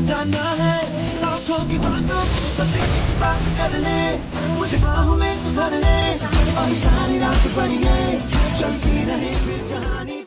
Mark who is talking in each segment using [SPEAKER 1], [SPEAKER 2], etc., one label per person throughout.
[SPEAKER 1] जाना है लाखों की बातों को, बस एक बात कर ले, मुझे बाहों में तू भर ले, और सारी रात बढ़िए चलती रहे फिर कहानी।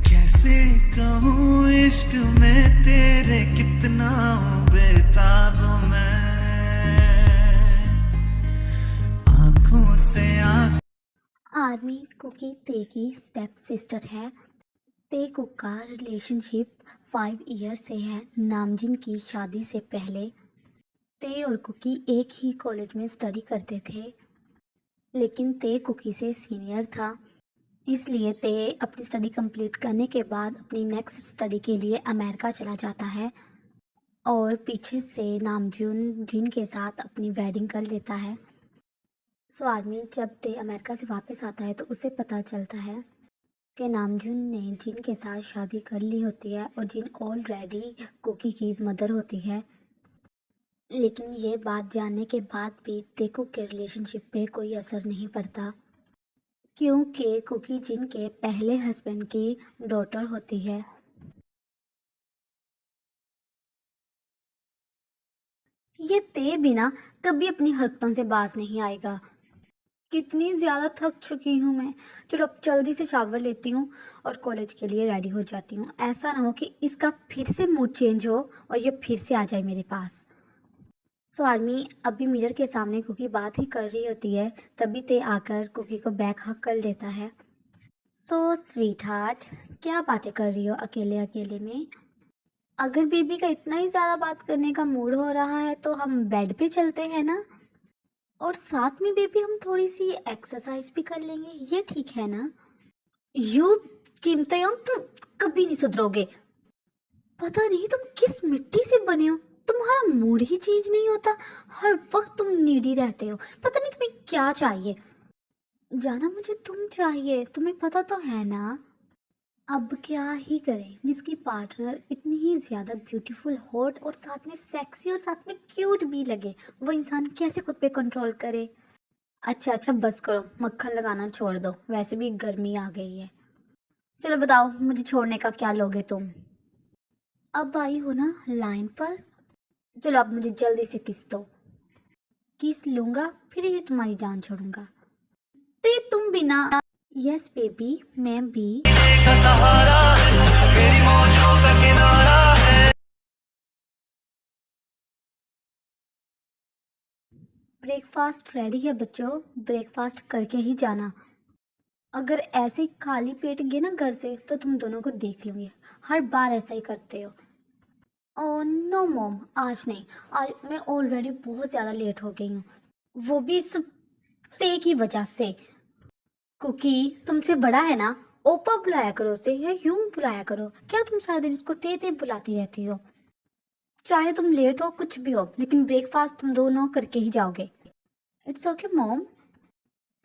[SPEAKER 1] कैसे कहूँ इश्क में तेरे कितना बेताब मैं, आंखों से आंख।
[SPEAKER 2] आर्मी कुकी ते की स्टेप सिस्टर है। ते कुक का रिलेशनशिप 5 ईयर से है। नामजिन की शादी से पहले ते और कुकी एक ही कॉलेज में स्टडी करते थे, लेकिन ते कुकी से सीनियर था, इसलिए ते अपनी स्टडी कंप्लीट करने के बाद अपनी नेक्स्ट स्टडी के लिए अमेरिका चला जाता है और पीछे से नामजुन जिन के साथ अपनी वेडिंग कर लेता है। सो आर्मी जब ते अमेरिका से वापस आता है तो उसे पता चलता है कि नामजुन ने जिन के साथ शादी कर ली होती है और जिन ऑलरेडी कुकी की मदर होती है। लेकिन ये बात जानने के बाद भी तेकू के रिलेशनशिप पे कोई असर नहीं पड़ता, क्योंकि कुकी जिन के पहले हस्बैंड की डॉटर होती है। ये ते बिना कभी अपनी हरकतों से बाज नहीं आएगा। कितनी ज़्यादा थक चुकी हूँ मैं। चलो अब जल्दी से शावर लेती हूँ और कॉलेज के लिए रेडी हो जाती हूँ। ऐसा ना हो कि इसका फिर से मूड चेंज हो और ये फिर से आ जाए मेरे पास। सो आर्मी अभी मिरर के सामने कुकी बात ही कर रही होती है, तभी ते आकर कुकी को बैक हक कर लेता है। सो स्वीट हार्ट, क्या बातें कर रही हो अकेले अकेले में? अगर बेबी का इतना ही ज़्यादा बात करने का मूड हो रहा है तो हम बेड पे चलते हैं ना, और साथ में बेबी हम थोड़ी सी एक्सरसाइज भी कर लेंगे, ये ठीक है ना? यू कीमतें तुम कभी नहीं सुधरोगे। पता नहीं तुम किस मिट्टी से बने हो, तुम्हारा मूड ही चेंज नहीं होता, हर वक्त तुम नीडी रहते हो। पता नहीं तुम्हें क्या चाहिए। जाना मुझे तुम चाहिए, तुम्हें पता तो है ना। अब क्या ही करें, जिसकी पार्टनर इतनी ही ज़्यादा ब्यूटीफुल, हॉट और साथ में सेक्सी और साथ में क्यूट भी लगे, वो इंसान कैसे खुद पे कंट्रोल करे। अच्छा अच्छा बस करो, मक्खन लगाना छोड़ दो, वैसे भी गर्मी आ गई है। चलो बताओ मुझे छोड़ने का क्या लोगे तुम? अब आई हो ना लाइन पर, चलो अब मुझे जल्दी से किस दो। किस लूंगा फिर ही तुम्हारी जान छोड़ूंगा। ते तुम बिना। यस बेबी मैं भी। ब्रेकफास्ट रेडी है बच्चों, ब्रेकफास्ट करके ही जाना। अगर ऐसे ही खाली पेट गए ना घर से तो तुम दोनों को देख लूंगी, हर बार ऐसा ही करते हो। ओह नो मॉम, आज नहीं, आज मैं ऑलरेडी बहुत ज़्यादा लेट हो गई हूँ, वो भी इस ते की वजह से। कुकी तुमसे बड़ा है ना, ओपा बुलाया करो उसे या यूं बुलाया करो, क्या तुम सारा दिन उसको ते बुलाती रहती हो? चाहे तुम लेट हो कुछ भी हो, लेकिन ब्रेकफास्ट तुम दोनों करके ही जाओगे। इट्स ओके मॉम,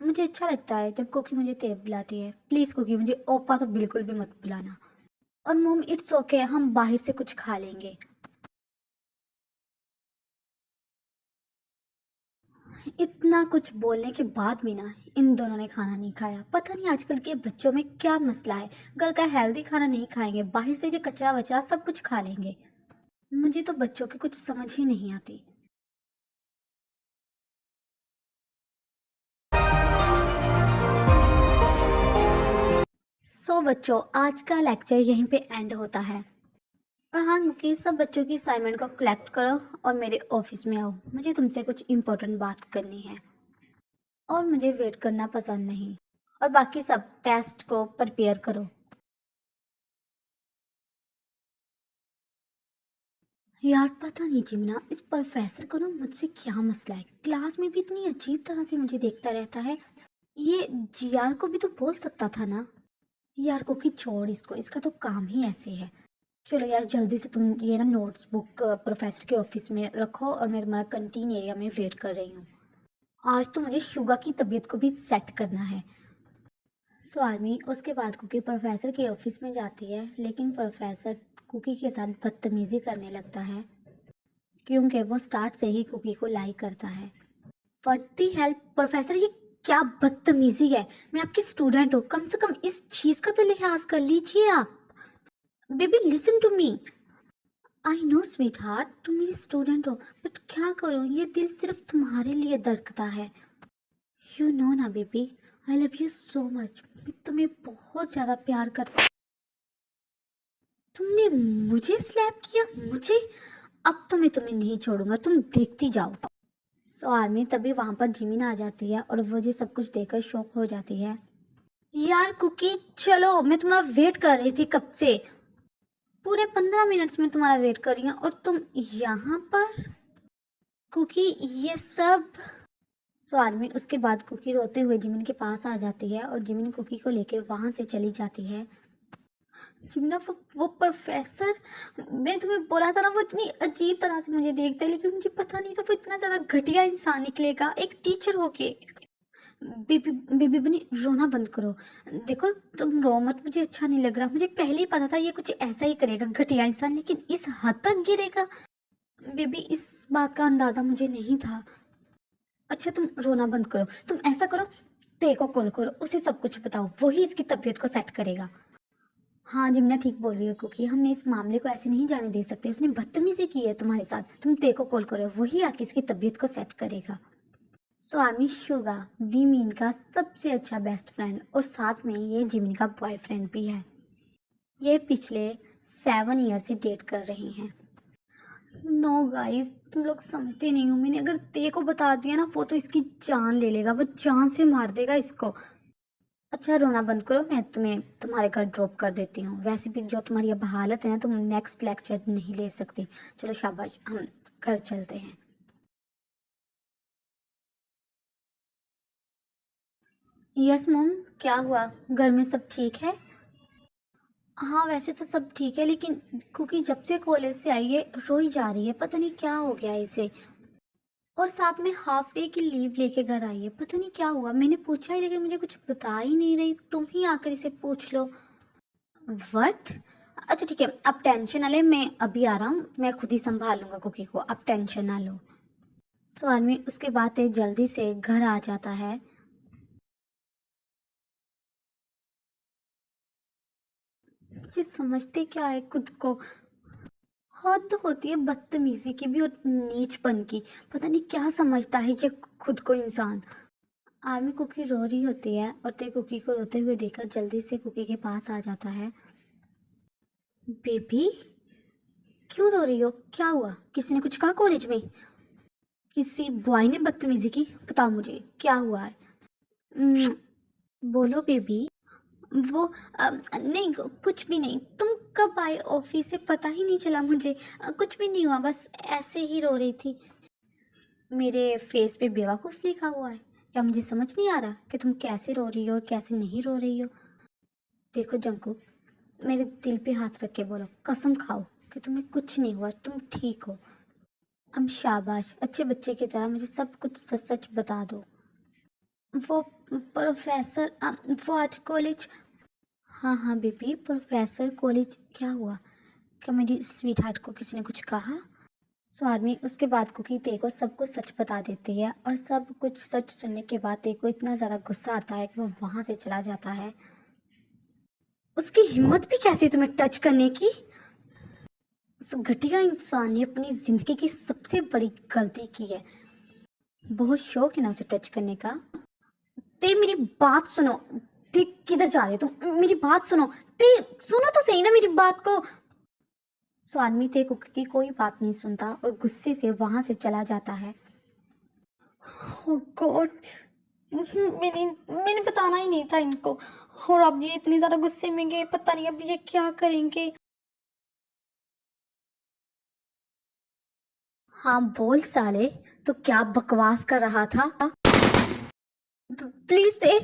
[SPEAKER 2] मुझे अच्छा लगता है जब कुकी मुझे ते बुलाती है। प्लीज़ कुकी मुझे ओपा तो बिल्कुल भी मत बुलाना। और मॉम इट्स ओके, हम बाहर से कुछ खा लेंगे। इतना कुछ बोलने के बाद भी ना इन दोनों ने खाना नहीं खाया। पता नहीं आजकल के बच्चों में क्या मसला है, घर का हेल्दी खाना नहीं खाएंगे, बाहर से जो कचरा वचरा सब कुछ खा लेंगे। मुझे तो बच्चों की कुछ समझ ही नहीं आती। सो बच्चों आज का लेक्चर यहीं पे एंड होता है। और हाँ क्योंकि सब बच्चों की असाइनमेंट को कलेक्ट करो और मेरे ऑफिस में आओ, मुझे तुमसे कुछ इम्पोर्टेंट बात करनी है और मुझे वेट करना पसंद नहीं। और बाकी सब टेस्ट को प्रिपेयर करो। यार पता नहीं जिमना, इस प्रोफेसर को ना मुझसे क्या मसला है। क्लास में भी इतनी अजीब तरह से मुझे देखता रहता है। ये जीआर को भी तो बोल सकता था ना। यार को कि छोड़ इसको, इसका तो काम ही ऐसे है। चलो यार जल्दी से तुम ये ना नोट्स बुक प्रोफेसर के ऑफिस में रखो और मैं तुम्हारा कंटीन एरिया में वेट कर रही हूँ। आज तो मुझे शुगा की तबीयत को भी सेट करना है। स्वामी उसके बाद कुकी प्रोफेसर के ऑफिस में जाती है, लेकिन प्रोफेसर कुकी के साथ बदतमीजी करने लगता है क्योंकि वो स्टार्ट से ही कुकी को लाइक करता है। व्हाट दी हेल्प प्रोफेसर, ये क्या बदतमीजी है। मैं आपकी स्टूडेंट हूँ, कम से कम इस चीज का तो लिहाज कर लीजिए आप। Baby listen to me. I know sweetheart, तुम मेरी स्टूडेंट हो, बट क्या करूँ, ये दिल सिर्फ तुम्हारे लिए धड़कता है। यू नो ना baby, I love you so much. मैं तुम्हें बहुत ज़्यादा प्यार करती। तुमने मुझे स्लैप किया, मुझे? अब तो मैं तुम्हें नहीं छोड़ूंगा, तुम देखती जाओ। सो आर्मी तभी वहां पर जिमिन आ जाती है और वो ये सब कुछ देखकर शॉक हो जाती है। यार कुकी चलो, मैं तुम्हारा वेट कर रही थी कब से। पूरे 15 मिनट्स में तुम्हारा वेट कर रही हूँ और तुम यहाँ पर। कुकी ये सब। सो आर्मी उसके बाद कुकी रोते हुए जिमिन के पास आ जाती है और जिमिन कुकी को लेकर वहां से चली जाती है। जिमिना वो प्रोफेसर, मैं तुम्हें बोला था ना, वो इतनी अजीब तरह से मुझे देखता है, लेकिन मुझे पता नहीं था वो इतना ज्यादा घटिया इंसान निकलेगा एक टीचर होके। बेबी बेबी बनी, रोना बंद करो। देखो तुम रो मत, मुझे अच्छा नहीं लग रहा। मुझे पहले ही पता था ये कुछ ऐसा ही करेगा घटिया इंसान, लेकिन इस हद तक गिरेगा। बेबी इस बात का अंदाजा मुझे नहीं था। अच्छा तुम रोना बंद करो, तुम ऐसा करो, ते को कॉल करो, उसे सब कुछ बताओ, वही इसकी तबीयत को सेट करेगा। हाँ जिमना ठीक बोल रही है क्योंकि हम इस मामले को ऐसे नहीं जाने दे सकते। उसने बदतमीजी की है तुम्हारे साथ। तुम ते को कॉल करो, वही आके इसकी तबीयत को सेट करेगा। स्वामी शुगा वीमीन का सबसे अच्छा बेस्ट फ्रेंड और साथ में ये जिमिन का बॉयफ्रेंड भी है। ये पिछले 7 ईयर से डेट कर रही हैं। नो गाइस, तुम लोग समझते नहीं हो। मैंने अगर ते को बता दिया ना, वो तो इसकी जान ले लेगा, वो जान से मार देगा इसको। अच्छा रोना बंद करो, मैं तुम्हें तुम्हारे घर ड्रॉप कर देती हूँ। वैसे भी जो तुम्हारी अब हालत है ना, तुम नेक्स्ट लेक्चर नहीं ले सकती। चलो शाबाश, हम घर चलते हैं। यस मॉम, क्या हुआ, घर में सब ठीक है? हाँ वैसे तो सब ठीक है, लेकिन क्योंकि जब से कॉलेज से आई है रोई जा रही है, पता नहीं क्या हो गया है इसे। और साथ में हाफ डे की लीव लेके घर आई है, पता नहीं क्या हुआ। मैंने पूछा ही लेकिन मुझे कुछ बता ही नहीं रही। तुम ही आकर इसे पूछ लो। वट? अच्छा ठीक है, अब टेंशन ना ले, मैं अभी आ रहा हूँ, मैं खुद ही संभाल लूंगा कुकी को, अब टेंशन ना लो। सो आदमी उसके बाद जल्दी से घर आ जाता है। ये समझते क्या है खुद को। हद होती है बदतमीजी की भी और नीचपन की। पता नहीं क्या समझता है ये खुद को इंसान। आर्मी कुकी रो रही होती है और ते कुकी को रोते हुए देखकर जल्दी से कुकी के पास आ जाता है। बेबी क्यों रो रही हो, क्या हुआ? किसी ने कुछ कहा कॉलेज में? किसी बॉय ने बदतमीजी की? बताओ मुझे क्या हुआ है। "उम्म, बोलो बेबी। वो नहीं कुछ भी नहीं। तुम कब आए ऑफिस से, पता ही नहीं चला मुझे। कुछ भी नहीं हुआ, बस ऐसे ही रो रही थी। मेरे फेस पे बेवकूफ़ लिखा हुआ है, क्या मुझे समझ नहीं आ रहा कि तुम कैसे रो रही हो और कैसे नहीं रो रही हो? देखो जंकुक, मेरे दिल पे हाथ रख के बोलो, कसम खाओ कि तुम्हें कुछ नहीं हुआ, तुम ठीक हो। अब शाबाश, अच्छे बच्चे की तरह मुझे सब कुछ सच सच बता दो। वो प्रोफेसर वो आज कॉलेज। हाँ हाँ बेबी, प्रोफेसर कॉलेज क्या हुआ? क्या मेरी स्वीट हार्ट को किसी ने कुछ कहा? सो आदमी उसके बाद कुकी ते को सब कुछ सच बता देती है और सब कुछ सच सुनने के बाद ते को इतना ज़्यादा गुस्सा आता है कि वो वहाँ से चला जाता है। उसकी हिम्मत भी कैसी है तुम्हें टच करने की? उस घटिया इंसान ने अपनी ज़िंदगी की सबसे बड़ी गलती की है। बहुत शौक है ना उसे टच करने का। ते मेरी बात सुनो। ते किधर जा रहे हो तुम? मेरी बात सुनो। ते सुनो तो सही ना मेरी बात को। सो आदमी ते कुकी की कोई बात नहीं सुनता और गुस्से से वहां से चला जाता है। ओह गॉड, मैंने मैंने बताना ही नहीं था इनको। और अब ये इतने ज्यादा गुस्से में गए, पता नहीं अब ये क्या करेंगे। हाँ बोल साले, तो क्या बकवास कर रहा था? प्लीज दे।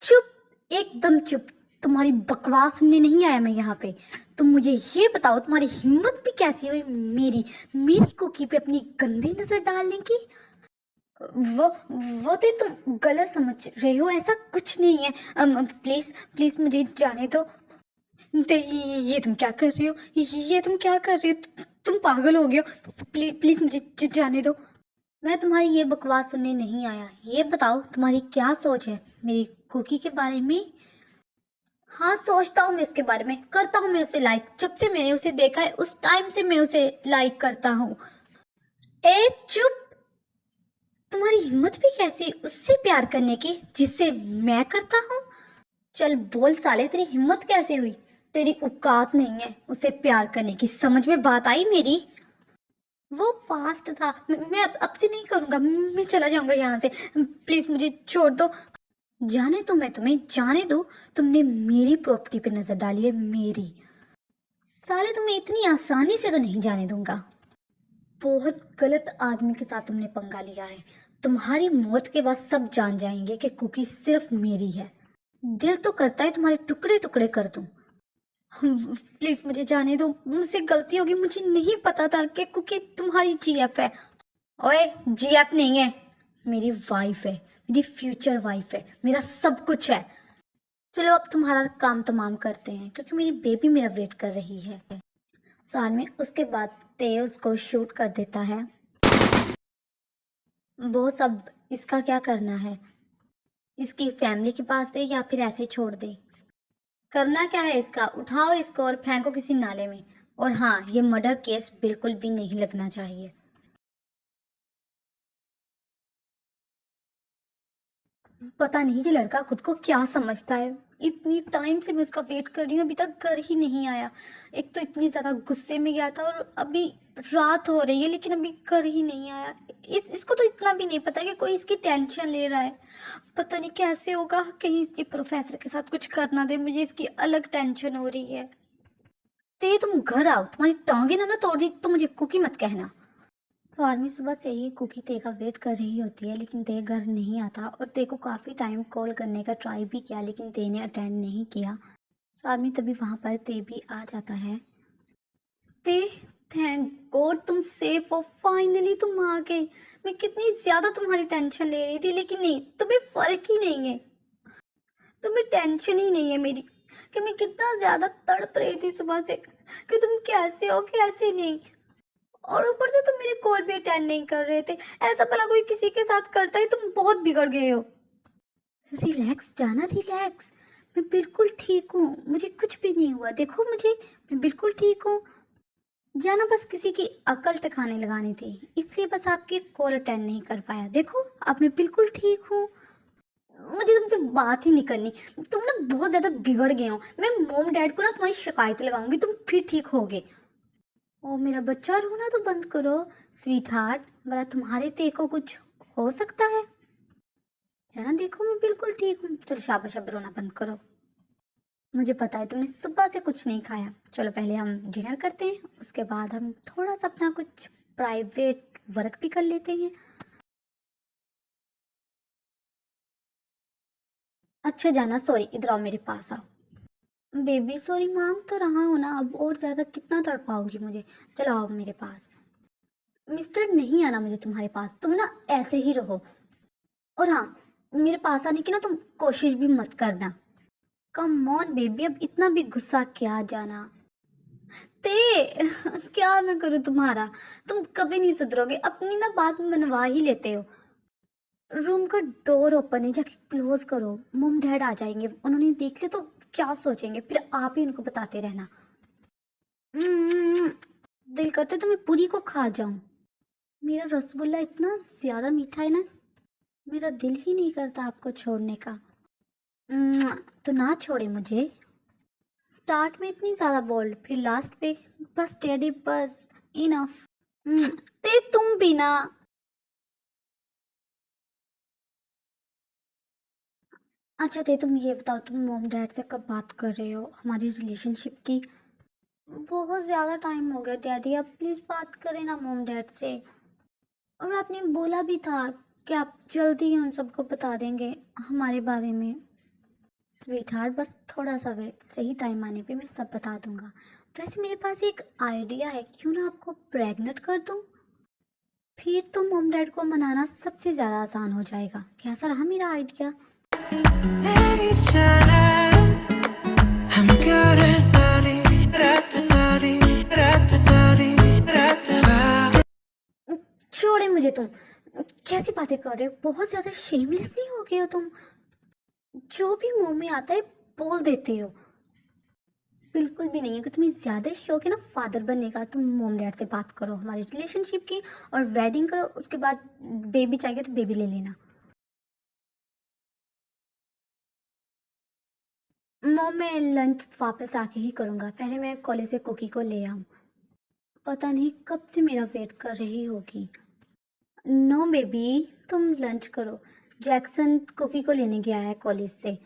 [SPEAKER 2] चुप, एकदम चुप। तुम्हारी बकवास सुनने नहीं आया मैं यहाँ पे। तुम मुझे ये बताओ, तुम्हारी हिम्मत भी कैसी हुई मेरी मेरी कुकी पे अपनी गंदी नजर डालने की? वो वो तो तुम गलत समझ रहे हो, ऐसा कुछ नहीं है। प्लीज प्लीज मुझे जाने दो। ये तुम क्या कर रहे हो? ये तुम क्या कर रहे हो? तुम पागल हो गए हो? प्लीज प्लीज मुझे जाने दो। मैं तुम्हारी ये बकवास सुनने नहीं आया। ये बताओ तुम्हारी क्या सोच है मेरी कुकी के बारे में? हाँ सोचता हूँ मैं उसके बारे में, करता हूँ मैं उसे लाइक। जब से मैंने उसे देखा है उस टाइम से मैं उसे लाइक करता हूँ। ए चुप। तुम्हारी हिम्मत भी कैसी उससे प्यार करने की जिससे मैं करता हूँ? चल बोल साले, तेरी हिम्मत कैसे हुई? तेरी औकात नहीं है उसे प्यार करने की, समझ में बात आई मेरी? वो पास्ट था, मैं अब से नहीं करूंगा। मैं चला जाऊंगा यहाँ से। प्लीज मुझे छोड़ दो। जाने दो, मैं तुम्हें जाने दो। तुमने मेरी प्रॉपर्टी पे नजर डाली है, मेरी। साले तुम्हें इतनी आसानी से तो नहीं जाने दूंगा। बहुत गलत आदमी के साथ तुमने पंगा लिया है। तुम्हारी मौत के बाद सब जान जाएंगे कि कुकी सिर्फ मेरी है। दिल तो करता है तुम्हारे टुकड़े टुकड़े कर दूं। प्लीज मुझे जाने दो, मुझसे गलती होगी। मुझे नहीं पता था कि कुकी तुम्हारी जीएफ है। ओए जीएफ नहीं है, मेरी वाइफ है, मेरी फ्यूचर वाइफ है, मेरा सब कुछ है। चलो अब तुम्हारा काम तमाम करते हैं क्योंकि मेरी बेबी मेरा वेट कर रही है। साल में उसके बाद ते उसको शूट कर देता है। वो सब इसका क्या करना है? इसकी फैमिली के पास दे या फिर ऐसे छोड़ दे? करना क्या है इसका? उठाओ इसको और फेंको किसी नाले में। और हाँ, ये मर्डर केस बिल्कुल भी नहीं लगना चाहिए। पता नहीं ये लड़का खुद को क्या समझता है। इतनी टाइम से मैं उसका वेट कर रही हूँ, अभी तक घर ही नहीं आया। एक तो इतनी ज़्यादा गुस्से में गया था और अभी रात हो रही है लेकिन अभी घर ही नहीं आया। इसको तो इतना भी नहीं पता कि कोई इसकी टेंशन ले रहा है। पता नहीं कैसे होगा, कहीं इसके प्रोफेसर के साथ कुछ करना दे, मुझे इसकी अलग टेंशन हो रही है। ते तुम घर आओ, तुम्हारी टांगे ना तोड़ दी तो मुझे कुकी मत कहना। तो आर्मी सुबह से ही कुकी ते का वेट कर रही होती है लेकिन ते घर नहीं आता और ते को काफ़ी टाइम कॉल करने का ट्राई भी किया लेकिन ते ने अटेंड नहीं किया। तो आर्मी तभी वहाँ पर ते भी आ जाता है। ते, थैंक गॉड तुम सेफ हो, फाइनली तुम आ गए। मैं कितनी ज़्यादा तुम्हारी टेंशन ले रही थी लेकिन नहीं, तुम्हें फ़र्क ही नहीं है। तुम्हें टेंशन ही नहीं है मेरी कि मैं कितना ज़्यादा तड़प रही थी सुबह से कि तुम कैसे हो कैसे नहीं। और ऊपर से तुम मेरे कॉल भी अटेंड नहीं कर रहे थे। ऐसा भला कोई किसी के साथ करता है? तुम बहुत बिगड़ गए हो। रिलैक्स जाना, रिलैक्स। मैं बिल्कुल ठीक हूँ, मुझे कुछ भी नहीं हुआ। देखो मुझे, मैं बिल्कुल ठीक हूँ। जाना बस किसी की अकल ठिकाने लगानी थी, इसलिए बस आपकी कॉल अटेंड नहीं कर पाया। देखो अब मैं बिल्कुल ठीक हूँ। मुझे तुमसे बात ही नहीं करनी। तुम ना बहुत ज्यादा बिगड़ गए हो। मैं मॉम डैड को ना तुम्हारी शिकायत लगाऊंगी, तुम फिर ठीक होगे। ओ मेरा बच्चा, रोना तो बंद करो। स्वीट हार्ट, भला तुम्हारे ते को कुछ हो सकता है? जाना देखो मैं बिल्कुल ठीक हूँ। चलो शाबाश, अब रोना बंद करो। मुझे पता है तुमने सुबह से कुछ नहीं खाया। चलो पहले हम डिनर करते हैं, उसके बाद हम थोड़ा सा अपना कुछ प्राइवेट वर्क भी कर लेते हैं। अच्छा जाना, सॉरी, इधर आओ, मेरे पास आओ। बेबी सॉरी मांग तो रहा हूँ ना, अब और ज़्यादा कितना तड़पाओगी मुझे? चलो आओ मेरे पास। मिस्टर नहीं आना मुझे तुम्हारे पास, तुम ना ऐसे ही रहो। और हाँ, मेरे पास आने की ना तुम कोशिश भी मत करना। कम ऑन बेबी, अब इतना भी गुस्सा क्या जाना। ते क्या मैं करूँ तुम्हारा? तुम कभी नहीं सुधरोगे, अपनी ना बात मनवा ही लेते हो। रूम का डोर ओपन है, जाके क्लोज करो। मम डैड आ जाएंगे, उन्होंने देख लिया तो क्या सोचेंगे, फिर आप ही उनको बताते रहना। दिल करते तो मैं पूरी को खा जाऊं। मेरा रसगुल्ला इतना ज्यादा मीठा है ना, मेरा दिल ही नहीं करता आपको छोड़ने का। तो ना छोड़े मुझे। स्टार्ट में इतनी ज्यादा बोल्ड, फिर लास्ट पे बस टेडी, बस इनफ। ते तुम भी ना। अच्छा ते तुम ये बताओ, तुम मॉम डैड से कब बात कर रहे हो हमारी रिलेशनशिप की? बहुत ज़्यादा टाइम हो गया डैडी, आप प्लीज़ बात करें ना मॉम डैड से। और आपने बोला भी था कि आप जल्दी ही उन सबको बता देंगे हमारे बारे में। स्वीटहार्ट, बस थोड़ा सा वेट, सही टाइम आने पे मैं सब बता दूंगा। वैसे मेरे पास एक आइडिया है, क्यों ना आपको प्रेग्नेंट कर दूं? फिर तो मॉम डैड को मनाना सबसे ज़्यादा आसान हो जाएगा। कैसा रहा मेरा आइडिया?
[SPEAKER 1] 내리잖아 한결의 소리 라따 소리 라따 소리 라따
[SPEAKER 2] छोड़े मुझे तुम। कैसी बातें कर रहे हो? बहुत ज़्यादा शेमलेस नहीं हो गए हो तुम? जो भी मुंह में आता है बोल देते हो। बिल्कुल भी नहीं है कि तुम्हें ज़्यादा शौक है ना फादर बनने का। तुम मॉम डैड से बात करो हमारी रिलेशनशिप की और वेडिंग करो, उसके बाद बेबी चाहिए तो बेबी ले लेना। मॉम, मैं लंच वापस आके ही करूँगा, पहले मैं कॉलेज से कुकी को ले आऊँ। पता नहीं कब से मेरा वेट कर रही होगी। नो बेबी, तुम लंच करो। जैक्सन कुकी को लेने गया है कॉलेज से।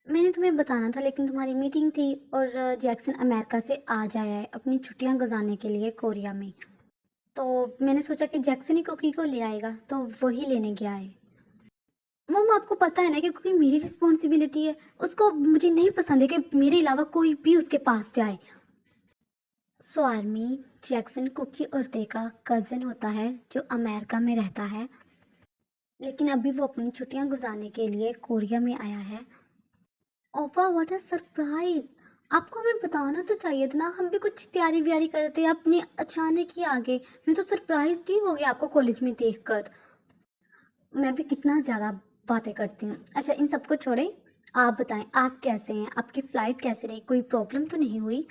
[SPEAKER 2] मैंने तुम्हें बताना था लेकिन तुम्हारी मीटिंग थी और जैक्सन अमेरिका से आ जाया है अपनी छुट्टियां गुजारने के लिए कोरिया में। तो मैंने सोचा कि जैक्सन ही कुकी को ले आएगा, तो वही लेने गया है। मम, आपको पता है ना कि कुकी मेरी रिस्पॉन्सिबिलिटी है। उसको, मुझे नहीं पसंद है कि मेरे अलावा कोई भी उसके पास जाए। सो आर्मी, जैक्सन कुकी और ते का कज़न होता है जो अमेरिका में रहता है, लेकिन अभी वो अपनी छुट्टियां गुजारने के लिए कोरिया में आया है। ओपा, व्हाट अ सरप्राइज! आपको हमें बताना तो चाहिए था ना, हम भी कुछ तैयारी व्यारी करते, अपने अचानक ही आगे। मैं तो सरप्राइज ही हो गया आपको कॉलेज में देखकर। मैं भी कितना ज़्यादा बातें करती हूँ। अच्छा, इन सबको छोड़े, आप बताएं आप कैसे हैं? आपकी फ़्लाइट कैसे रही? कोई प्रॉब्लम तो नहीं हुई?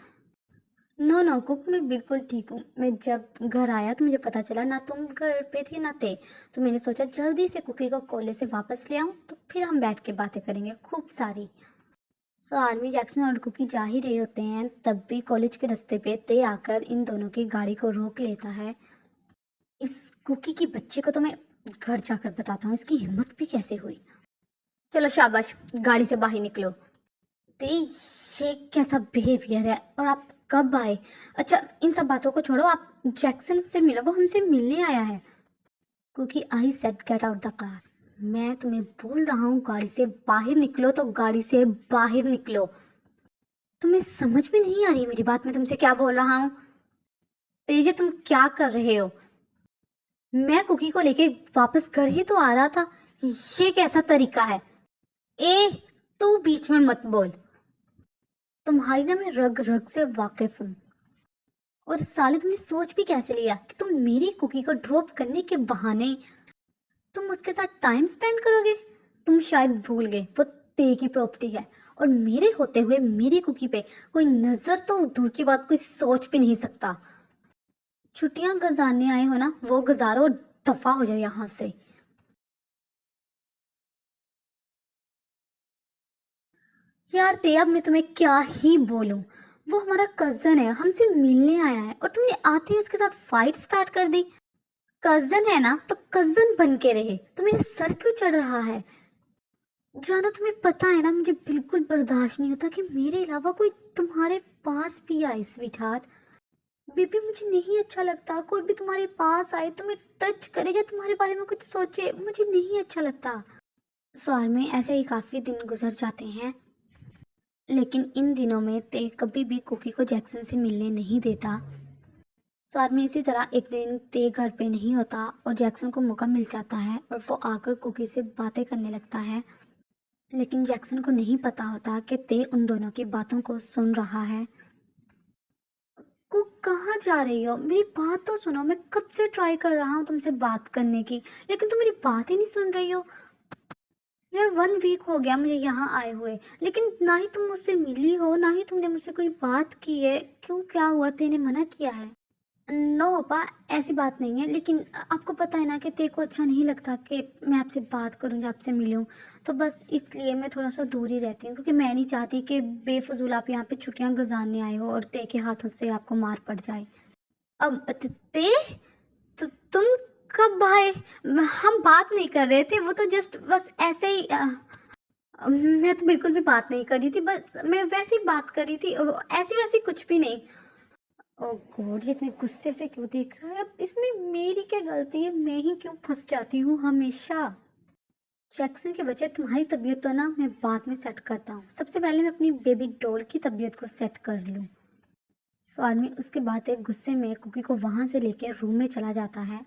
[SPEAKER 2] नो नो कुक, मैं बिल्कुल ठीक हूँ। मैं जब घर आया तो मुझे पता चला ना तुम घर पे थे ना थे, तो मैंने सोचा जल्दी से कुकी को कॉलेज से वापस ले आऊँ, तो फिर हम बैठ के बातें करेंगे खूब सारी। सो आर्मी, जैक्सन और कुकी जा ही रहे होते हैं, तब भी कॉलेज के रास्ते पे ते आकर इन दोनों की गाड़ी को रोक लेता है। इस कुकी की बच्चे को तो मैं घर जाकर बताता हूँ, इसकी हिम्मत भी कैसे हुई। चलो शाबाश, गाड़ी से बाहर निकलो। ते, ये कैसा बिहेवियर है? और आप कब आए? अच्छा, इन सब बातों को छोड़ो, आप जैक्सन से मिलो, वो हमसे मिलने आया है। क्योंकि I said get out the car. मैं तुम्हें बोल रहा हूँ गाड़ी से बाहर निकलो, तो गाड़ी से बाहर निकलो। तुम्हें समझ में नहीं आ रही मेरी बात? मैं तुमसे क्या बोल रहा हूँ? तेजे, तुम क्या कर रहे हो? मैं कुकी को लेके वापस घर ही तो आ रहा था। ये कैसा तरीका है? ए, तू बीच में मत बोल। तुम्हारी ना मैं रग रग से वाकिफ हूँ। और साले, तुमने सोच भी कैसे लिया कि तुम मेरी कुकी को ड्रॉप करने के बहाने तुम उसके साथ टाइम स्पेंड करोगे? तुम शायद भूल गए वो ते की प्रॉपर्टी है, और मेरे होते हुए मेरी कुकी पे कोई नजर तो दूर की बात कोई सोच भी नहीं सकता। छुट्टियां गुजारने आए हो ना, वो गुजारो, दफा हो जाओ यहाँ से। यार ते, अब मैं तुम्हें क्या ही बोलूं। वो हमारा कजन है, हमसे मिलने आया है, और तुमने आते ही उसके साथ फाइट स्टार्ट कर दी। कजन है ना तो कजन बन के रहे, तो मेरे सर क्यों चढ़ रहा है? जाना, तुम्हें पता है ना मुझे बिल्कुल बर्दाश्त नहीं होता कि मेरे अलावा कोई तुम्हारे पास भी आए। स्वीटहार्ट बेबी, मुझे नहीं अच्छा लगता कोई भी तुम्हारे पास आए, तुम्हें टच करे या तुम्हारे बारे में कुछ सोचे, मुझे नहीं अच्छा लगता। सवाल में ऐसे ही काफ़ी दिन गुजर जाते हैं, लेकिन इन दिनों में ते कभी भी कुकी को जैक्सन से मिलने नहीं देता। स्वाद में इसी तरह एक दिन ते घर पे नहीं होता और जैक्सन को मौका मिल जाता है और वो आकर कुकी से बातें करने लगता है, लेकिन जैक्सन को नहीं पता होता कि ते उन दोनों की बातों को सुन रहा है। कुक, कहाँ जा रही हो? मेरी बात तो सुनो, मैं कब से ट्राई कर रहा हूँ तुमसे बात करने की, लेकिन तुम मेरी बात ही नहीं सुन रही हो। यार 1 वीक हो गया मुझे यहाँ आए हुए, लेकिन ना ही तुम मुझसे मिली हो ना ही तुमने मुझसे कोई बात की है। क्यों, क्या हुआ? तेने मना किया है? नो पापा, ऐसी बात नहीं है, लेकिन आपको पता है ना कि तेरे को अच्छा नहीं लगता कि मैं आपसे बात करूं या आपसे मिलूं, तो बस इसलिए मैं थोड़ा सा दूर ही रहती हूँ, क्योंकि मैं नहीं चाहती कि बेफजूल आप यहाँ पे छुट्टियां गुजारने आए हो और ते के हाथों से आपको मार पड़ जाए। अब ते, तुम कब आए? हम बात नहीं कर रहे थे, वो तो जस्ट बस ऐसे ही मैं तो बिल्कुल भी बात नहीं कर रही थी, बस मैं वैसे ही बात कर रही थी, ऐसी वैसी कुछ भी नहीं। ओह गॉड, ये इतने गुस्से से क्यों देख रहा है? अब इसमें मेरी क्या गलती है? मैं ही क्यों फंस जाती हूँ हमेशा? जैक्सन के बच्चे, तुम्हारी तबीयत तो ना मैं बाद में सेट करता हूँ। सबसे पहले मैं अपनी बेबी डॉल की तबीयत को सेट कर लूँ। सो आदमी उसके बाद एक गुस्से में कुकी को वहां से लेकर रूम में चला जाता है।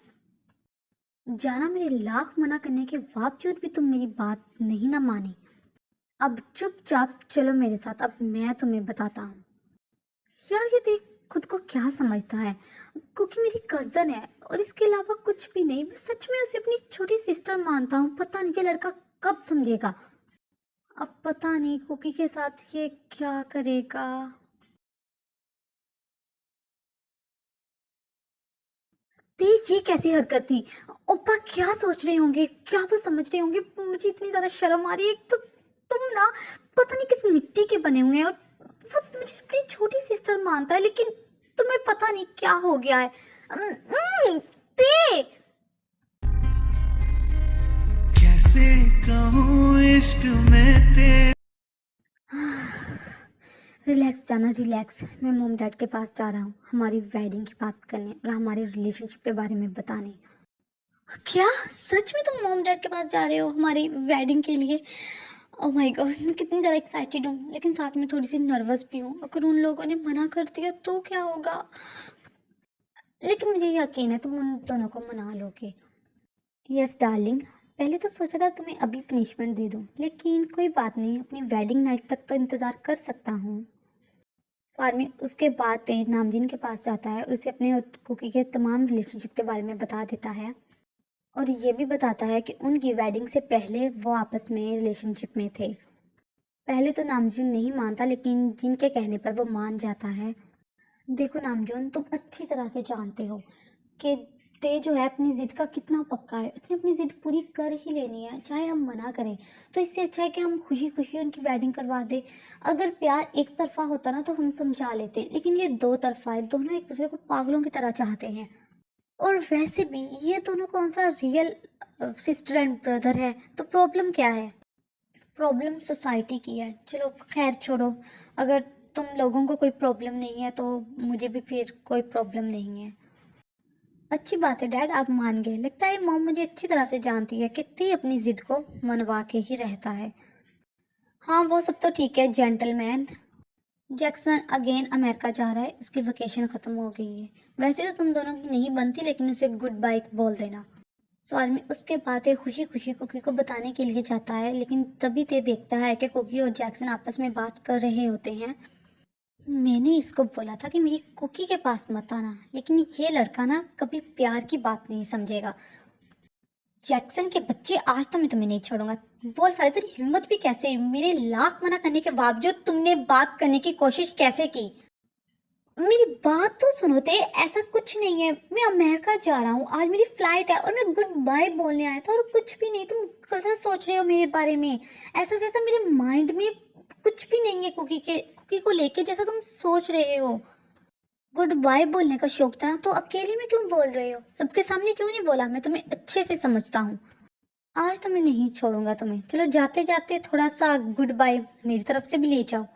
[SPEAKER 2] जाना, मेरे लाख मना करने के बावजूद भी तुम मेरी बात नहीं ना मानी। अब चुपचाप चलो मेरे साथ, अब मैं तुम्हें बताता हूँ। यार ये देख खुद को क्या समझता है, क्योंकि मेरी कजन है और इसके अलावा कुछ भी नहीं। मैं सच में उसे अपनी छोटी सिस्टर मानता हूँ। पता नहीं ये लड़का कब समझेगा। अब पता नहीं कुकी के साथ ये क्या करेगा। देख ये कैसी हरकत थी। ओपा क्या सोच रहे होंगे, क्या वो समझ रहे होंगे? मुझे इतनी ज्यादा शर्म आ रही है। एक तो तुम ना पता नहीं किस मिट्टी के बने हुए हैं, और वो मुझे अपनी छोटी सिस्टर मानता है, लेकिन तुम्हें पता नहीं क्या हो गया है। ते
[SPEAKER 1] कैसे कहूँ इश्क में तेरे।
[SPEAKER 2] रिलैक्स जाना, रिलैक्स। मैं मॉम डैड के पास जा रहा हूँ हमारी वेडिंग की बात करने और हमारे रिलेशनशिप के बारे में बताने। क्या सच में तुम मॉम डैड के पास जा रहे हो हमारी वेडिंग के लिए? ओह माय गॉड, मैं कितनी ज़्यादा एक्साइटेड हूँ, लेकिन साथ में थोड़ी सी नर्वस भी हूँ। अगर उन लोगों ने मना कर दिया तो क्या होगा? लेकिन मुझे यकीन है तुम उन दोनों को मना लोगे। यस डार्लिंग, पहले तो सोचा था तुम्हें अभी पनिशमेंट दे दूँ, लेकिन कोई बात नहीं, अपनी वेडिंग नाइट तक तो इंतज़ार कर सकता हूँ। तो आदमी उसके बाद तेज नामजीन के पास जाता है और उसे अपने और कुकी के तमाम रिलेशनशिप के बारे में बता देता है, और ये भी बताता है कि उनकी वेडिंग से पहले वो आपस में रिलेशनशिप में थे। पहले तो नामजून नहीं मानता, लेकिन जिनके कहने पर वो मान जाता है। देखो नामजून, तुम अच्छी तरह से जानते हो कि ते जो है अपनी ज़िद का कितना पक्का है। उसने अपनी ज़िद पूरी कर ही लेनी है, चाहे हम मना करें। तो इससे अच्छा है कि हम खुशी खुशी उनकी वेडिंग करवा दें। अगर प्यार एक तरफा होता ना तो हम समझा लेते, लेकिन ये दो तरफा है। दोनों एक दूसरे को पागलों की तरह चाहते हैं। और वैसे भी ये दोनों कौन सा रियल सिस्टर एंड ब्रदर है? तो प्रॉब्लम क्या है? प्रॉब्लम सोसाइटी की है। चलो खैर छोड़ो, अगर तुम लोगों को कोई प्रॉब्लम नहीं है तो मुझे भी फिर कोई प्रॉब्लम नहीं है। अच्छी बात है डैड, आप मान गए। लगता है मॉम मुझे अच्छी तरह से जानती है कि ते अपनी जिद को मनवा के ही रहता है। हाँ वो सब तो ठीक है जेंटलमैन। जैक्सन अगेन अमेरिका जा रहा है, उसकी वेकेशन ख़त्म हो गई है। वैसे तो तुम दोनों की नहीं बनती, लेकिन उसे गुड बाय बोल देना। सो आदमी उसके बाद एक खुशी खुशी कुकी को बताने के लिए जाता है, लेकिन तभी ते देखता है कि कुकी और जैक्सन आपस में बात कर रहे होते हैं। मैंने इसको बोला था कि मेरी कुकी के पास मत आना, लेकिन ये लड़का ना कभी प्यार की बात नहीं समझेगा। जैक्सन के बच्चे, आज तो मैं तुम्हें नहीं छोड़ूंगा। बोल सारी, तेरी हिम्मत भी कैसे हुई? मेरे लाख मना करने के बावजूद तुमने बात करने की कोशिश कैसे की? मेरी बात तो सुनो ते, ऐसा कुछ नहीं है। मैं अमेरिका जा रहा हूँ, आज मेरी फ्लाइट है और मैं गुड बाय बोलने आया था, और कुछ भी नहीं। तुम गलत सोच रहे हो मेरे बारे में। ऐसा वैसा मेरे माइंड में कुछ भी नहीं है कुकी को लेके जैसा तुम सोच रहे हो। गुड बाय बोलने का शौक था तो अकेले में क्यों बोल रहे हो? सबके सामने क्यों नहीं बोला? मैं तुम्हें अच्छे से समझता हूँ। आज तो मैं नहीं छोड़ूंगा तुम्हें। चलो जाते जाते थोड़ा सा गुड बाय मेरी तरफ से भी ले जाओ।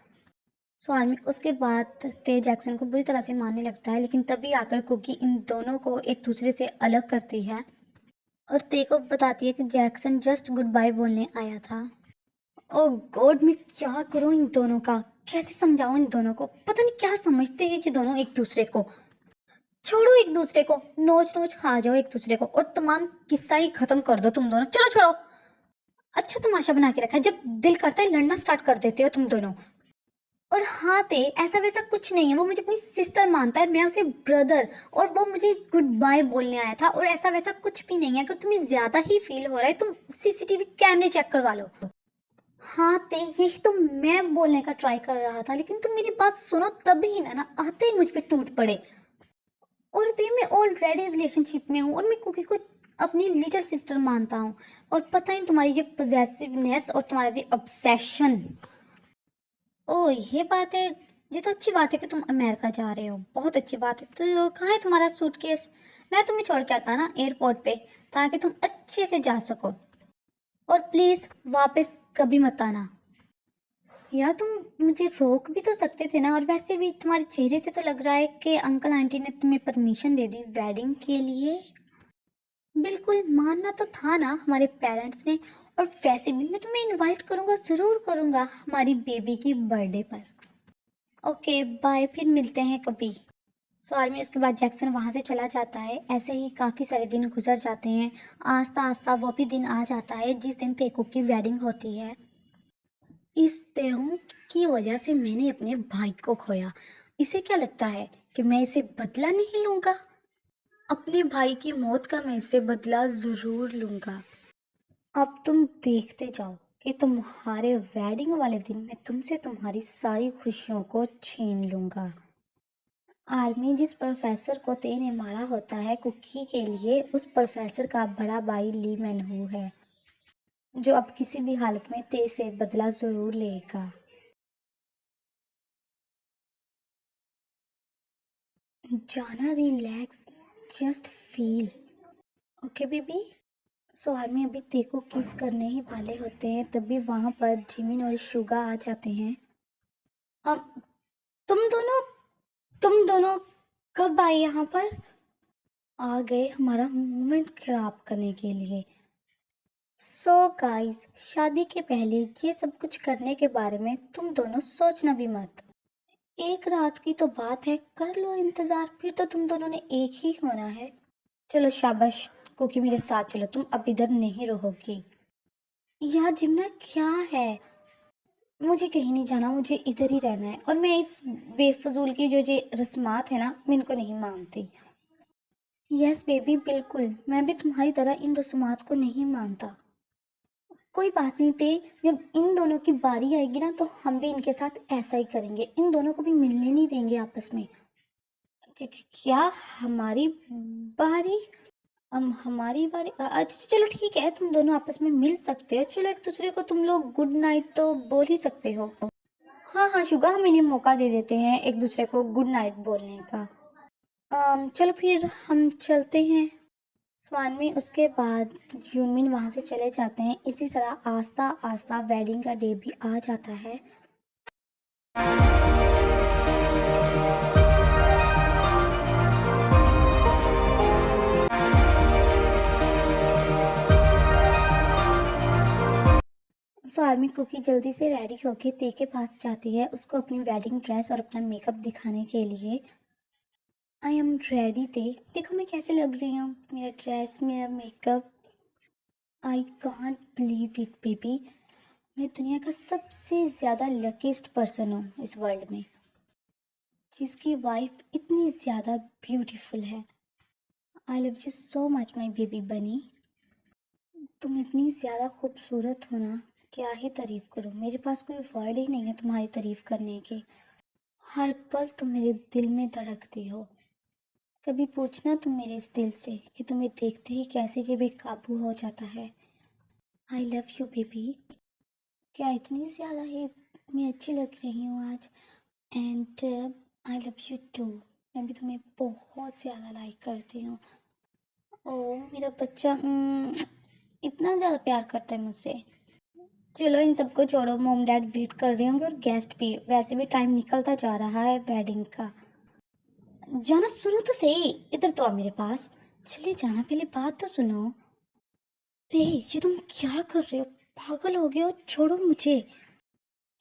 [SPEAKER 2] सो आर्मी उसके बाद ते जैक्सन को बुरी तरह से मारने लगता है, लेकिन तभी आकर कुकी इन दोनों को एक दूसरे से अलग करती है और ते को बताती है कि जैक्सन जस्ट गुड बाय बोलने आया था। ओह गॉड, मैं क्या करूं इन दोनों का? कैसे समझाऊं इन दोनों को? पता नहीं क्या समझते हैं कि दोनों एक दूसरे को। छोड़ो एक दूसरे को, नोच नोच खा जाओ एक दूसरे को और तमाम किस्सा ही खत्म कर दो तुम दोनों। चलो छोड़ो। अच्छा तमाशा बना के रखा है, जब दिल करता है लड़ना स्टार्ट कर देते हो तुम दोनों। और हाँ ते, ऐसा वैसा कुछ नहीं है। वो मुझे अपनी सिस्टर मानता है, मैं उसे ब्रदर, और वो मुझे गुड बाय बोलने आया था, और ऐसा वैसा कुछ भी नहीं है। अगर तुम्हें ज्यादा ही फील हो रहा है तुम सीसीटीवी कैमरे चेक करवा लो। हाँ ते, यही तो मैं बोलने का ट्राई कर रहा था, लेकिन तुम मेरी बात सुनो तभी ना आते ही मुझ पे टूट पड़े। और ते, मैं ऑलरेडी रिलेशनशिप में हूँ और मैं कुकी को अपनी लिटिल सिस्टर मानता हूँ। और पता नहीं तुम्हारी ये पॉसेसिवनेस और तुम्हारा ये ऑब्सेशन। ओ ये बात है। ये तो अच्छी बात है कि तुम अमेरिका जा रहे हो, बहुत अच्छी बात है। तो कहाँ है तुम्हारा सूटकेस? मैं तुम्हें छोड़ के आता ना एयरपोर्ट पे, ताकि तुम अच्छे से जा सको। और प्लीज वापस कभी मत आना। यार तुम मुझे रोक भी तो सकते थे ना, और वैसे भी तुम्हारे चेहरे से तो लग रहा है कि अंकल आंटी ने तुम्हें परमिशन दे दी वेडिंग के लिए। बिल्कुल मानना तो था ना हमारे पेरेंट्स ने। और वैसे भी मैं तुम्हें इनवाइट करूंगा, ज़रूर करूंगा हमारी बेबी की बर्थडे पर। ओके बाय, फिर मिलते हैं कभी। सो आर्मी उसके बाद जैक्सन वहाँ से चला जाता है। ऐसे ही काफ़ी सारे दिन गुजर जाते हैं। आस्ता आस्ता वो भी दिन आ जाता है जिस दिन तेकुक की वेडिंग होती है। इस तेहु की वजह से मैंने अपने भाई को खोया। इसे क्या लगता है कि मैं इसे बदला नहीं लूंगा? अपने भाई की मौत का मैं इसे बदला ज़रूर लूंगा। अब तुम देखते जाओ कि तुम्हारे वेडिंग वाले दिन मैं तुमसे तुम्हारी सारी खुशियों को छीन लूंगा। आर्मी, जिस प्रोफेसर को ते ने मारा होता है कुकी के लिए, उस प्रोफेसर का बड़ा भाई ली मैनहू है, जो अब किसी भी हालत में ते से बदला ज़रूर लेगा। जाना, relax, just feel. Okay baby. So army अभी ते को किस करने ही वाले होते हैं, तभी वहाँ पर जिमिन और शुगा आ जाते हैं। अब तुम दोनों तुम दोनों कब आए यहाँ पर? आ गए हमारा मोमेंट खराब करने के लिए। सो गाइस, शादी के पहले ये सब कुछ करने के बारे में तुम दोनों सोचना भी मत। एक रात की तो बात है, कर लो इंतजार, फिर तो तुम दोनों ने एक ही होना है। चलो शाबाश कुकी, मेरे साथ चलो, तुम अब इधर नहीं रहोगी। यार जिम्ना क्या है, मुझे कहीं नहीं जाना, मुझे इधर ही रहना है। और मैं इस बेफजूल की जो ये रस्मात है ना, मैं इनको नहीं मानती। यस बेबी, बिल्कुल मैं भी तुम्हारी तरह इन रस्मात को नहीं मानता। कोई बात नहीं थे, जब इन दोनों की बारी आएगी ना, तो हम भी इनके साथ ऐसा ही करेंगे, इन दोनों को भी मिलने नहीं देंगे आपस में। क्या हमारी बारी? हमारी बारी? अच्छा चलो ठीक है, तुम दोनों आपस में मिल सकते हो। चलो एक दूसरे को तुम लोग गुड नाइट तो बोल ही सकते हो। हाँ हाँ शुगा, हम इन्हें मौका दे देते हैं एक दूसरे को गुड नाइट बोलने का। चलो फिर हम चलते हैं। स्वानवी उसके बाद यूनमिन वहाँ से चले जाते हैं। इसी तरह आस्ता आस्ता वेडिंग का डे भी आ जाता है। सो आर्मी कुकी जल्दी से रेडी होके ते के पास जाती है, उसको अपनी वेडिंग ड्रेस और अपना मेकअप दिखाने के लिए। आई एम रेडी ते, देखो मैं कैसे लग रही हूँ, मेरा ड्रेस, मेरा makeup. I can't believe it baby, मैं दुनिया का सबसे ज़्यादा लकीस्ट पर्सन हूँ इस वर्ल्ड में, जिसकी वाइफ इतनी ज़्यादा ब्यूटीफुल है। आई love you so much my baby बनी। तुम इतनी ज़्यादा खूबसूरत हो ना, क्या ही तारीफ़ करूँ, मेरे पास कोई वर्ड ही नहीं है तुम्हारी तारीफ़ करने के। हर पल तुम मेरे दिल में धड़कती हो। कभी पूछना तुम मेरे इस दिल से कि तुम्हें देखते ही कैसे ये बेकाबू हो जाता है। आई लव यू बेबी। क्या इतनी ज़्यादा ही मैं अच्छी लग रही हूँ आज? And I love you too, मैं भी तुम्हें बहुत ज़्यादा लाइक करती हूँ। ओह मेरा बच्चा इतना ज़्यादा प्यार करता है मुझसे। चलो इन सबको छोड़ो, मॉम डैड वेट कर रहे होंगे और गेस्ट भी, वैसे भी टाइम निकलता जा रहा है वेडिंग का। जाना, सुनो तो सही, इधर तो आ मेरे पास। चलिए जाना, पहले बात तो सुनो। ये तुम क्या कर रहे हो, पागल हो गए हो, छोड़ो मुझे।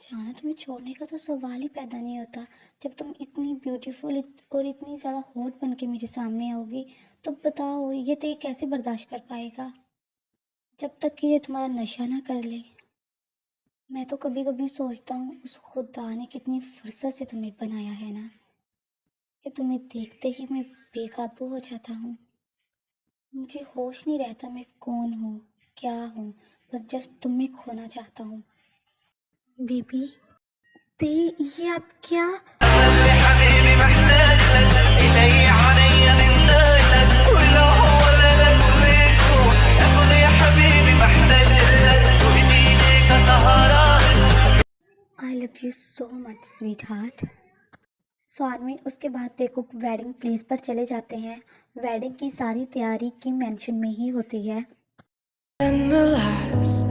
[SPEAKER 2] जाना, तुम्हें छोड़ने का तो सवाल ही पैदा नहीं होता। जब तुम इतनी ब्यूटीफुल और इतनी ज़्यादा हॉट बन के मेरे सामने आओगी, तो बताओ ये ते कैसे बर्दाश्त कर पाएगा, जब तक कि ये तुम्हारा नशा ना कर ले। मैं तो कभी कभी सोचता हूँ उस खुदा ने कितनी फुर्सत से तुम्हें बनाया है ना, कि तुम्हें देखते ही मैं बेकाबू हो जाता हूँ। मुझे होश नहीं रहता मैं कौन हूँ, क्या हूँ, बस जस्ट तुम्हें खोना चाहता हूँ। बेबी ते, ये आप क्या? I love you so much sweetheart. So आदमी उसके बाद देखो वेडिंग प्लेस पर चले जाते हैं। वेडिंग की सारी तैयारी की मेंशन में ही होती है।
[SPEAKER 1] And the last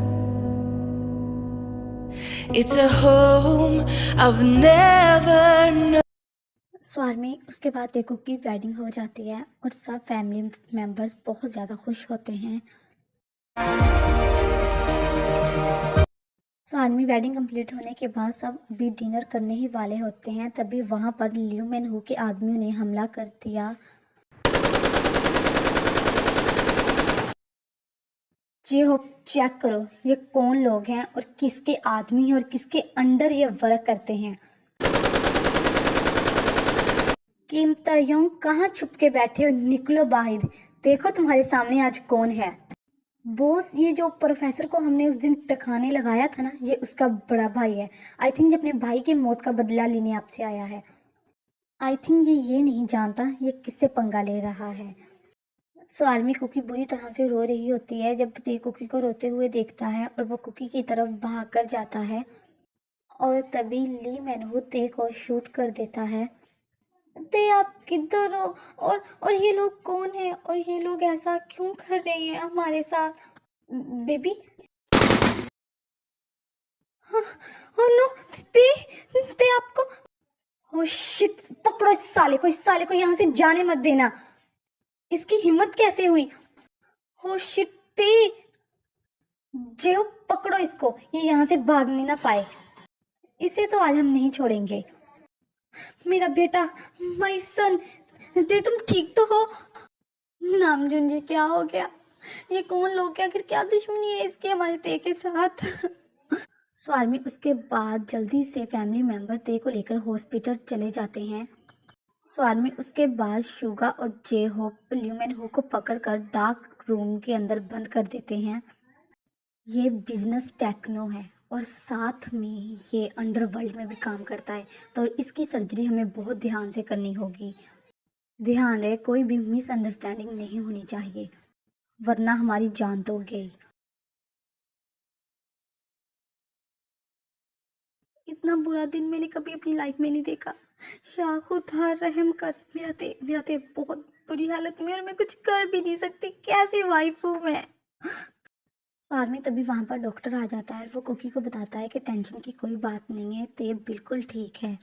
[SPEAKER 3] It's a home I've never known.
[SPEAKER 2] स्वार में उसके बाद देखो कि वेडिंग हो जाती है और सब फैमिली मेम्बर्स बहुत ज़्यादा खुश होते हैं। स्वार में वेडिंग कंप्लीट होने के बाद सब अभी डिनर करने ही वाले होते हैं, तभी वहाँ पर लियू मैन हू के आदमियों ने हमला कर दिया। जी हो, चेक करो ये कौन लोग हैं और किसके आदमी हैं और किसके अंडर ये वर्क करते हैं। कीमतायों कहाँ छुप के बैठे हो, निकलो बाहर, देखो तुम्हारे सामने आज कौन है। बॉस, ये जो प्रोफेसर को हमने उस दिन टखाने लगाया था ना, ये उसका बड़ा भाई है। आई थिंक ये अपने भाई की मौत का बदला लेने आपसे आया है। आई थिंक ये नहीं जानता ये किससे पंगा ले रहा है। सो आर्मी कुकी बुरी तरह से रो रही होती है जब ते कुकी को रोते हुए देखता है और वो कुकी की तरफ भाग कर जाता है और तभी ली मैनहू ते को शूट कर देता है। ते, आप किधर हो और ये लोग कौन हैं और ये लोग ऐसा क्यों कर रहे हैं हमारे साथ। बेबी, ओह नो, ते आपको, ओह शिट, पकड़ो इस साले को यहाँ से जाने मत देना। इसकी हिम्मत कैसे हुई। ओह शिट, ते जेओ, पकड़ो इसको, ये यहाँ से भागने ना पाए। इसे तो आज हम नहीं छोड़ेंगे। मेरा बेटा, माय सन, ते तुम ठीक तो हो। नामजुन जी, क्या हो गया, ये कौन लोग हैं, आखिर क्या दुश्मनी है इसकी हमारे ते के साथ। स्वामी उसके बाद जल्दी से फैमिली मेंबर ते को लेकर हॉस्पिटल चले जाते हैं। स्वामी उसके बाद शुगा और जे होप ल्यूमेन हो को पकड़कर डार्क रूम के अंदर बंद कर देते हैं। ये बिजनेस टेक्नो है और साथ में ये अंडरवर्ल्ड में भी काम करता है, तो इसकी सर्जरी हमें बहुत ध्यान से करनी होगी। ध्यान रहे कोई भी मिसअंडरस्टैंडिंग नहीं होनी चाहिए, वरना हमारी जान तो गई। इतना बुरा दिन मैंने कभी अपनी लाइफ में नहीं देखा। या खुदा रहम कर, मेरा ते बहुत बुरी हालत में और मैं कुछ कर भी नहीं सकती, कैसी वाइफ हूँ मैं। आदमी तभी वहाँ पर डॉक्टर आ जाता है, वो कुकी को बताता है कि टेंशन की कोई बात नहीं है, ते बिल्कुल ठीक है।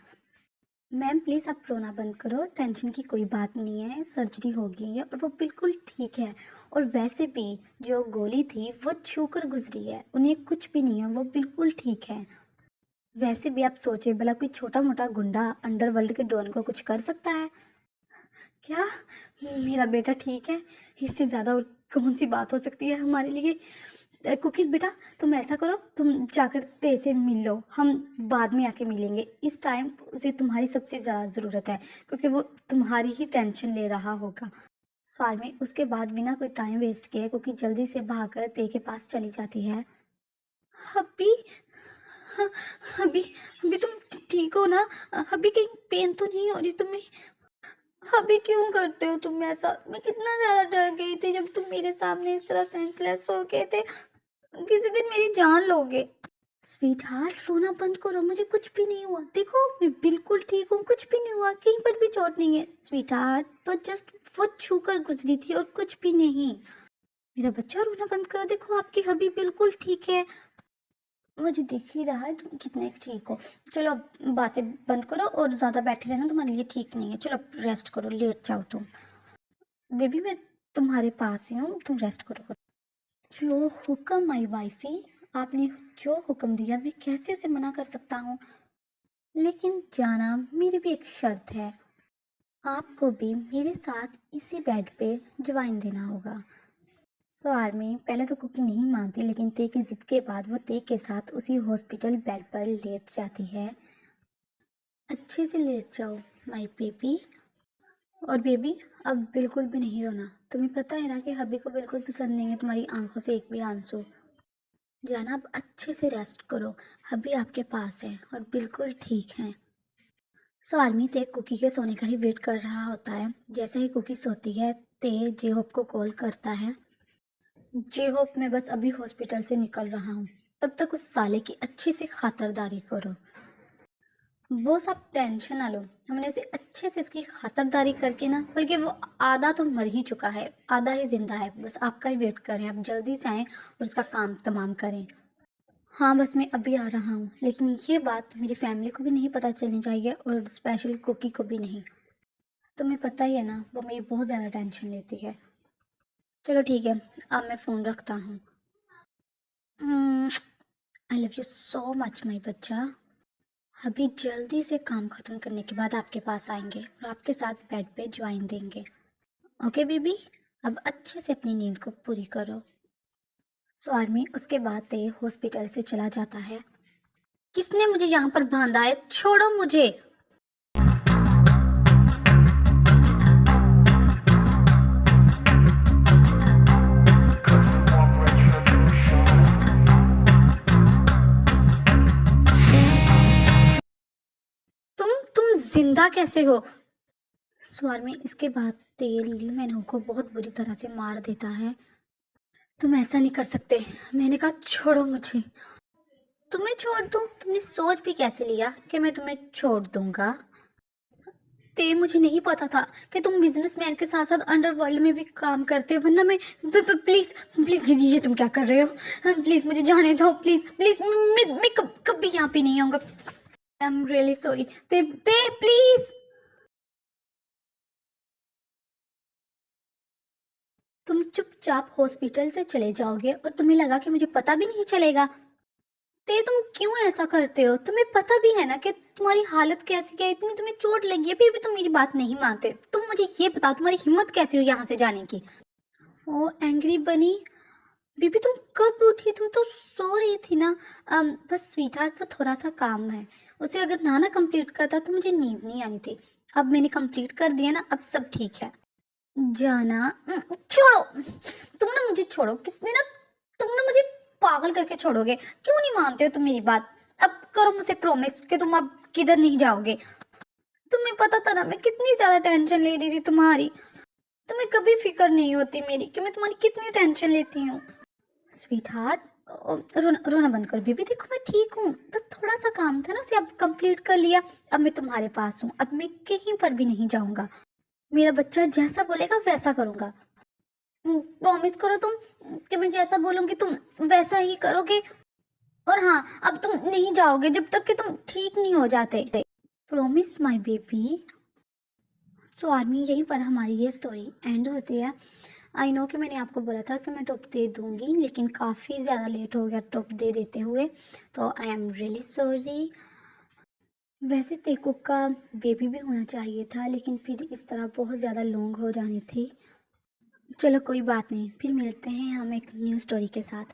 [SPEAKER 2] मैम प्लीज़ आप रोना बंद करो, टेंशन की कोई बात नहीं है, सर्जरी हो गई है और वो बिल्कुल ठीक है। और वैसे भी जो गोली थी वो छूकर गुजरी है, उन्हें कुछ भी नहीं है, वो बिल्कुल ठीक है। वैसे भी आप सोचे भला कोई छोटा मोटा गुंडा अंडरवर्ल्ड के डॉन को कुछ कर सकता है क्या। मेरा बेटा ठीक है, इससे ज़्यादा और कौन सी बात हो सकती है हमारे लिए। कुकी बेटा, तुम ऐसा करो, तुम जाकर ते से मिल लो, हम बाद में आके मिलेंगे। इस टाइम उसे तुम्हारी सबसे ज़्यादा ज़रूरत है क्योंकि वो तुम्हारी ही टेंशन ले रहा होगा। स्वामी उसके बाद बिना कोई टाइम वेस्ट किए कुकी जल्दी से भागकर ते के पास चली जाती है। अभी, हाँ, अभी अभी तुम ठीक हो ना, अभी कहीं पेन तो नहीं हो रही तुम्हें। अभी क्यों करते हो तुम ऐसा, मैं कितना ज़्यादा डर गई थी जब तुम मेरे सामने इस तरह सेंसलेस हो गए थे, किसी दिन मेरी जान लोगे। स्वीट हार्ट, रोना बंद करो, मुझे कुछ भी नहीं हुआ, देखो मैं बिल्कुल ठीक हूँ, कुछ भी नहीं हुआ, कहीं पर भी चोट नहीं है। स्वीट हार्ट, बस जस्ट वो छूकर गुजरी थी और कुछ भी नहीं। मेरा बच्चा, रोना बंद करो, देखो आपकी हबी बिल्कुल ठीक है, मुझे दिख ही रहा है तुम कितने ठीक हो। चलो अब बातें बंद करो और ज़्यादा बैठे रहना तुम्हारे लिए ठीक नहीं है, चलो रेस्ट करो, लेट जाओ तुम। बेबी मैं तुम्हारे पास ही हूँ, तुम रेस्ट करो। जो हुक्म माई वाइफी, आपने जो हुक्म दिया मैं कैसे उसे मना कर सकता हूँ। लेकिन जाना, मेरी भी एक शर्त है, आपको भी मेरे साथ इसी बेड पे ज्वाइन देना होगा। सो आर्मी पहले तो कुकी नहीं मानती, लेकिन ते की जिद के बाद वो ते के साथ उसी हॉस्पिटल बेड पर लेट जाती है। अच्छे से लेट जाओ माय बेबी। और बेबी अब बिल्कुल भी नहीं रोना, तुम्हें पता है ना कि हबी को बिल्कुल पसंद नहीं है तुम्हारी आंखों से एक भी आंसू। जाना, अब अच्छे से रेस्ट करो, हबी आपके पास है और बिल्कुल ठीक है। सो आर्मी ते कुकी के सोने का ही वेट कर रहा होता है। जैसे ही कुकी सोती है ते जे होप को कॉल करता है। जे होप, मैं बस अभी हॉस्पिटल से निकल रहा हूँ, तब तक उस साले की अच्छी से खातिरदारी करो। बॉस आप टेंशन ना लो, हमने इसे अच्छे से इसकी खातिरदारी करके ना, बल्कि वो आधा तो मर ही चुका है, आधा ही जिंदा है, बस आपका ही वेट कर रहे हैं, आप जल्दी से आएँ और उसका काम तमाम करें। हाँ बस मैं अभी आ रहा हूँ, लेकिन ये बात मेरी फैमिली को भी नहीं पता चलनी चाहिए और स्पेशल कुकी को भी नहीं। तुम्हें पता ही है ना, वो मेरी बहुत ज़्यादा टेंशन लेती है। चलो ठीक है, अब मैं फ़ोन रखता हूँ। आई love you so much my बच्चा। अभी जल्दी से काम ख़त्म करने के बाद आपके पास आएंगे और आपके साथ बेड पे ज्वाइन देंगे। ओके बेबी, अब अच्छे से अपनी नींद को पूरी करो। सो आर्मी उसके बाद ते हॉस्पिटल से चला जाता है। किसने मुझे यहाँ पर बांधा है? छोड़ो मुझे। तुम जिंदा कैसे हो? स्वार में इसके बाद तेल ली मैनू को बहुत बुरी तरह से मार देता है। तुम ऐसा नहीं कर सकते। मैंने कहा छोड़ो मुझे। तुम्हें छोड़ दूं? तुमने सोच भी कैसे लिया कि मैं तुम्हें छोड़ दूंगा? ते मुझे नहीं पता था कि तुम बिजनेसमैन के साथ साथ अंडरवर्ल्ड में भी काम करते हो, वरना मैं प्लीज प्लीज ये तुम क्या कर रहे हो? प्लीज मुझे जाने दो, प्लीज प्लीज। मैं कभी यहाँ पे नहीं आऊंगा। आई एम रियली सॉरी ते प्लीज। तुम चुपचाप हॉस्पिटल से चले जाओगे और तुम्हें लगा कि मुझे पता भी नहीं चलेगा? ते तुम क्यों ऐसा करते हो? तुम्हें पता भी है ना कि तुम्हारी हालत कैसी है, इतनी तुम्हें चोट लगी है, फिर भी तुम मेरी बात नहीं मानते। तुम मुझे ये बताओ, तुम्हारी हिम्मत कैसी हुई यहाँ से जाने की? ओ एंग्री बनी बेबी, तुम कब उठी? तुम तो सो रही थी ना। बस स्वीटहार्ट, वो थोड़ा सा काम है, उसे अगर ना कंप्लीट करता तो मुझे नींद नहीं आनी थी। अब मैंने कंप्लीट कर दिया ना, अब सब ठीक है। जाना छोड़ो। तुम ना मुझे छोड़ो। किसने ना, तुम ना मुझे पागल करके छोड़ोगे। क्यों नहीं मानते हो तुम मेरी बात? अब करो मुझे प्रॉमिस कि तुम अब किधर नहीं जाओगे। तुम्हें पता था ना मैं कितनी ज्यादा टेंशन ले रही थी तुम्हारी। तुम्हें कभी फिक्र नहीं होती मेरी कि मैं तुम्हारी कितनी टेंशन लेती हूँ। स्वीटहार्ट, रोना बंद कर बेबी। देखो मैं ठीक हूँ, बस थोड़ा सा काम था ना, उसे अब कंप्लीट कर लिया। अब मैं तुम्हारे पास हूँ, अब मैं कहीं पर भी नहीं जाऊंगा। मेरा बच्चा जैसा बोलेगा वैसा करूंगा। प्रॉमिस करो तुम कि मैं जैसा बोलूंगी तुम वैसा ही करोगे। और हाँ, अब तुम नहीं जाओगे जब तक कि तुम ठीक नहीं हो जाते। Promise my baby. So army, यहीं पर हमारी ये स्टोरी एंड होती है। आई नो कि मैंने आपको बोला था कि मैं टॉप दे दूंगी, लेकिन काफ़ी ज़्यादा लेट हो गया टॉप दे देते हुए, तो आई एम रियली सॉरी। वैसे तेको का बेबी भी होना चाहिए था, लेकिन फिर इस तरह बहुत ज़्यादा लॉन्ग हो जानी थी। चलो कोई बात नहीं, फिर मिलते हैं हम एक न्यू स्टोरी के साथ।